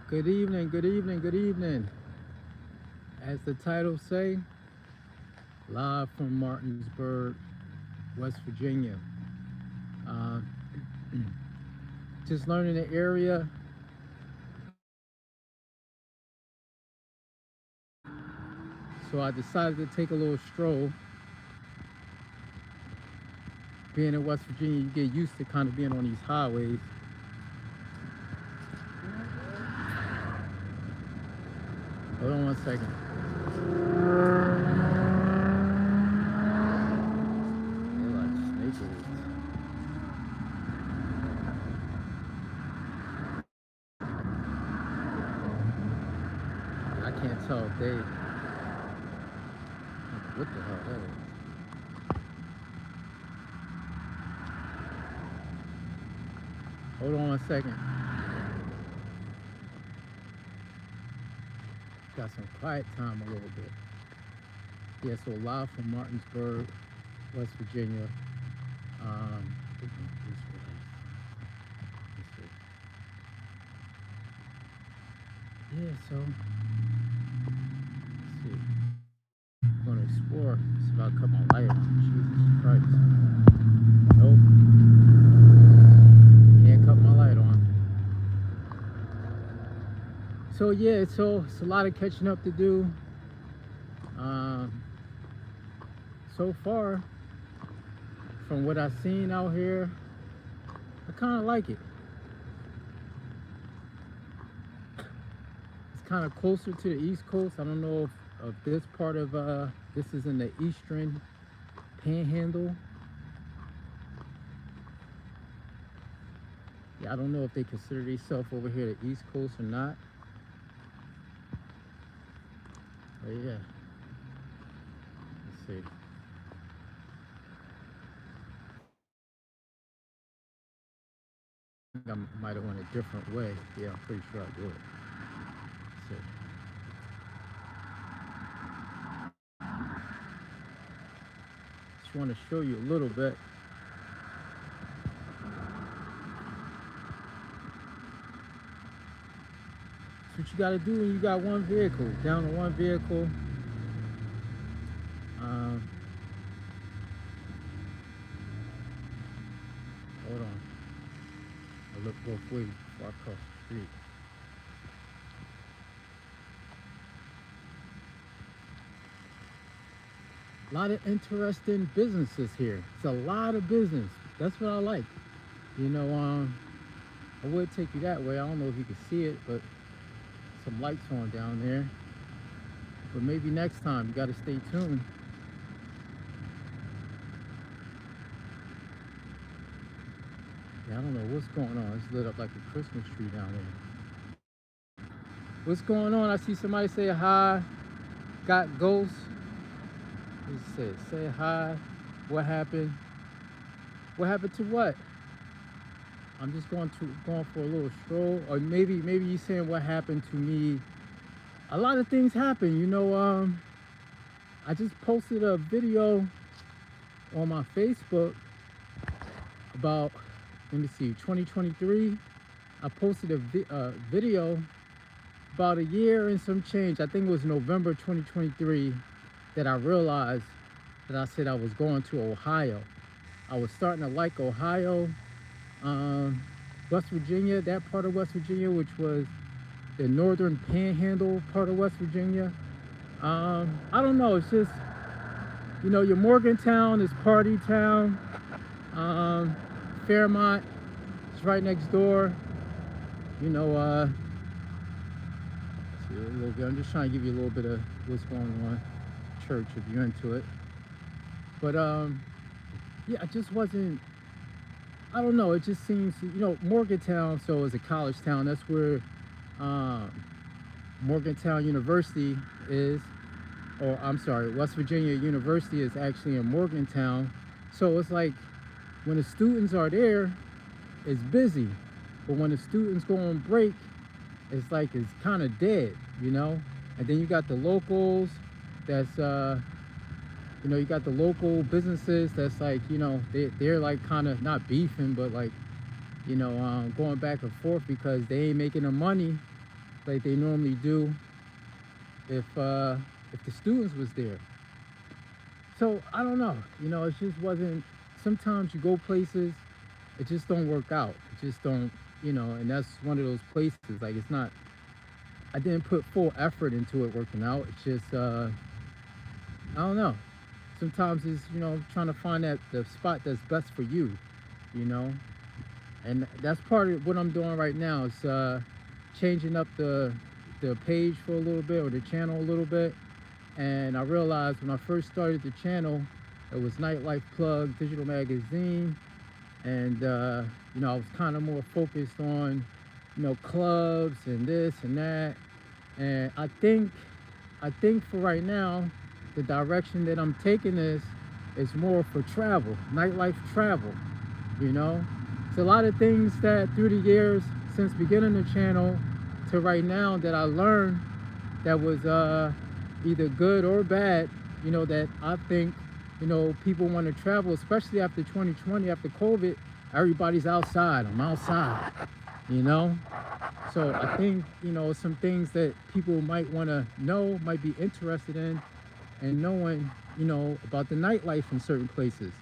Good evening, good evening, good evening. As the title say, live from Martinsburg, West Virginia. Uh, just learning the area, so I decided to take a little stroll. Being in West Virginia, you get used to kind of being on these highways. Hold on one second. They're like snake. I can't tell if they. What the hell that is? Hold on one second. Got some quiet time a little bit. Yeah, so live from Martinsburg, West Virginia. Let's see. Yeah, so let's see. I'm gonna explore. It's about to cut my light on. Jesus Christ. Nope. Can't cut my light on. So yeah, so it's a lot of catching up to do. So far, from what I've seen out here, I kind of like it. It's kind of closer to the East Coast. I don't know if this part of this is in the Eastern Panhandle. Yeah, I don't know if they consider themselves over here the East Coast or not. But yeah, let's see. I might have went a different way. Yeah, I'm pretty sure I did. So, just want to show you a little bit. That's what you got to do when you got one vehicle. Down to one vehicle. Hold on. I look both ways before I cross the street. A lot of interesting businesses here. It's a lot of business. That's what I like. You know, I would take you that way. I don't know if you can see it, but some lights on down there. But maybe next time, you got to stay tuned. Yeah, I don't know what's going on. It's lit up like a Christmas tree down there. What's going on? I see somebody say hi. Got ghosts. He said, say hi. What happened? What happened to what? I'm just going for a little stroll. Or maybe you saying what happened to me. A lot of things happen, you know. I just posted a video on my Facebook about, let me see, 2023. I posted a video about a year and some change. I think it was November 2023 that I realized that I said I was going to Ohio. I was starting to like Ohio, West Virginia, that part of West Virginia, which was the northern panhandle part of West Virginia. I don't know, it's just, you know, your Morgantown is party town. Fairmont is right next door. You know, see a little bit. I'm just trying to give you a little bit of what's going on. Church, if you're into it. But yeah, I just wasn't. I don't know. It just seems, you know, Morgantown. So it's a college town. That's where Morgantown University is. Or I'm sorry, West Virginia University is actually in Morgantown. So it's like when the students are there, it's busy. But when the students go on break, it's like it's kind of dead, you know. And then you got the locals. That's you know, you got the local businesses that's like, you know, they're like kind of not beefing, but like, you know, going back and forth because they ain't making the money like they normally do if the students was there. So I don't know, it just wasn't. Sometimes you go places, it just don't work out. It just don't, and that's one of those places. Like it's not. I didn't put full effort into it working out. It's just I don't know. Sometimes it's trying to find that the spot that's best for you, you know. And that's part of what I'm doing right now. Is changing up the page for a little bit, or the channel a little bit. And I realized when I first started the channel, it was Nightlife Plug Digital Magazine, and I was kind of more focused on clubs and this and that. And I think for right now, the direction that I'm taking this is more for travel, nightlife travel. It's a lot of things that through the years since beginning the channel to right now that I learned that was either good or bad, that I think people want to travel, especially after 2020, after COVID. Everybody's outside. I'm outside, so I think some things that people might want to know, might be interested in, and knowing about the nightlife in certain places.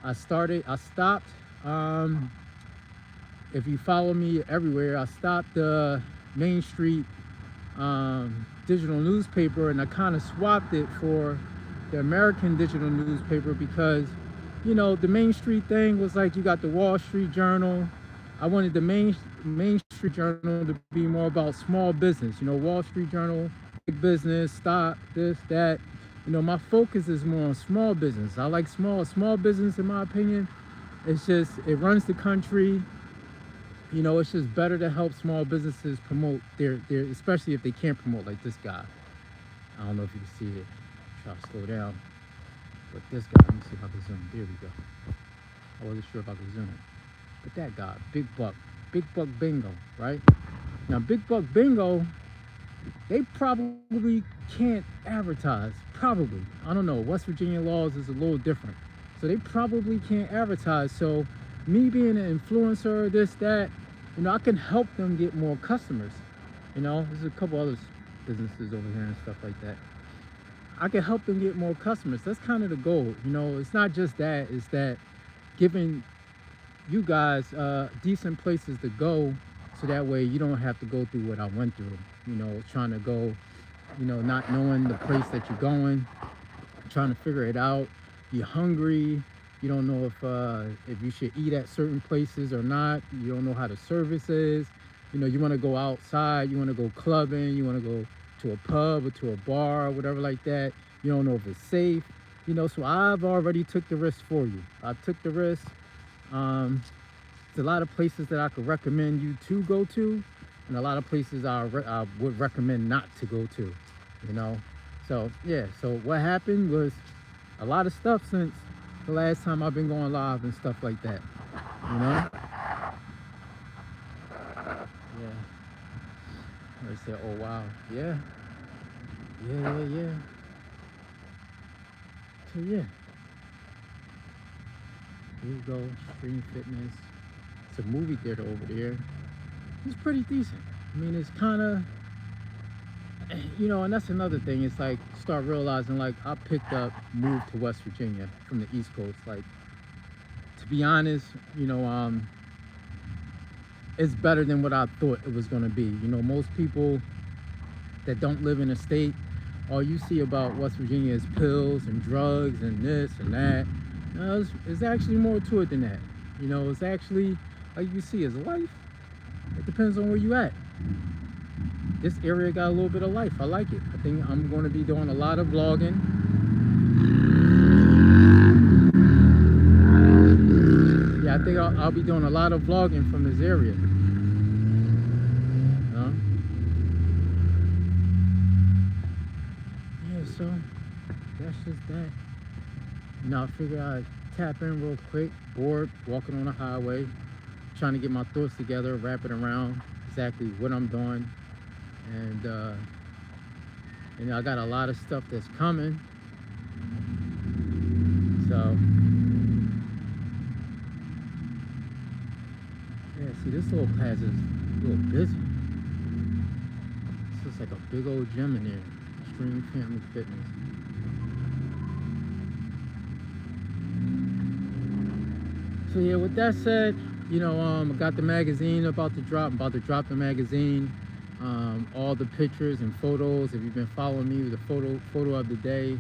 I stopped, if you follow me everywhere, I stopped the Main Street digital newspaper, and I kind of swapped it for the American digital newspaper, because the Main Street thing was like, you got the Wall Street Journal. I wanted the Main Street Journal to be more about small business. Wall Street Journal, big business, stock, this, that. My focus is more on small business. I like small business, in my opinion. It's just, it runs the country. It's just better to help small businesses promote their, especially if they can't promote, like this guy. I don't know if you can see it. Try to slow down. But this guy, let me see if I can zoom. There we go. I wasn't sure if I could zoom. But that guy, Big Buck Bingo, right? Now, Big Buck Bingo, they probably can't advertise. Probably. I don't know. West Virginia laws is a little different. So they probably can't advertise. So me being an influencer, this, that, I can help them get more customers. There's a couple other businesses over here and stuff like that. I can help them get more customers. That's kind of the goal. It's not just that. It's that giving you guys decent places to go, so that way you don't have to go through what I went through. Trying to go, not knowing the place that you're going, trying to figure it out. You're hungry. You don't know if you should eat at certain places or not. You don't know how the service is. You want to go outside. You want to go clubbing. You want to go to a pub or to a bar or whatever like that. You don't know if it's safe. So I've already took the risk for you. I took the risk. There's a lot of places that I could recommend you to go to, and a lot of places I would recommend not to go to. So yeah. So what happened was a lot of stuff since the last time I've been going live and stuff like that. Yeah. I said, oh wow, yeah. So yeah. Here you go, Stream Fitness. It's a movie theater over there. It's pretty decent. I mean, it's kind of, and that's another thing. It's like, start realizing, like, I moved to West Virginia from the East Coast. Like, to be honest, it's better than what I thought it was going to be. Most people that don't live in a state, all you see about West Virginia is pills and drugs and this and that. It's actually more to it than that. It's actually, like you see, it's life. It depends on where you at. This area got a little bit of life. I like it. I think I'm going to be doing a lot of vlogging. Yeah, I think I'll be doing a lot of vlogging from this area. Yeah, so that's just that. I figured I'd tap in real quick. Bored, walking on the highway, trying to get my thoughts together, wrap it around exactly what I'm doing. And I got a lot of stuff that's coming. So yeah, see, this little plaza is a little busy. like a big old gym in there. Extreme Family Fitness. So yeah, with that said, you know, I got the magazine about to drop. I'm about to drop the magazine. All the pictures and photos. If you've been following me, with the photo of the day,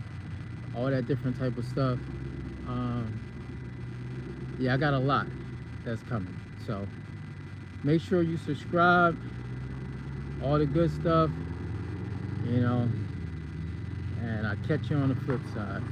all that different type of stuff. Yeah, I got a lot that's coming. So make sure you subscribe. All the good stuff, you know. And I'll catch you on the flip side.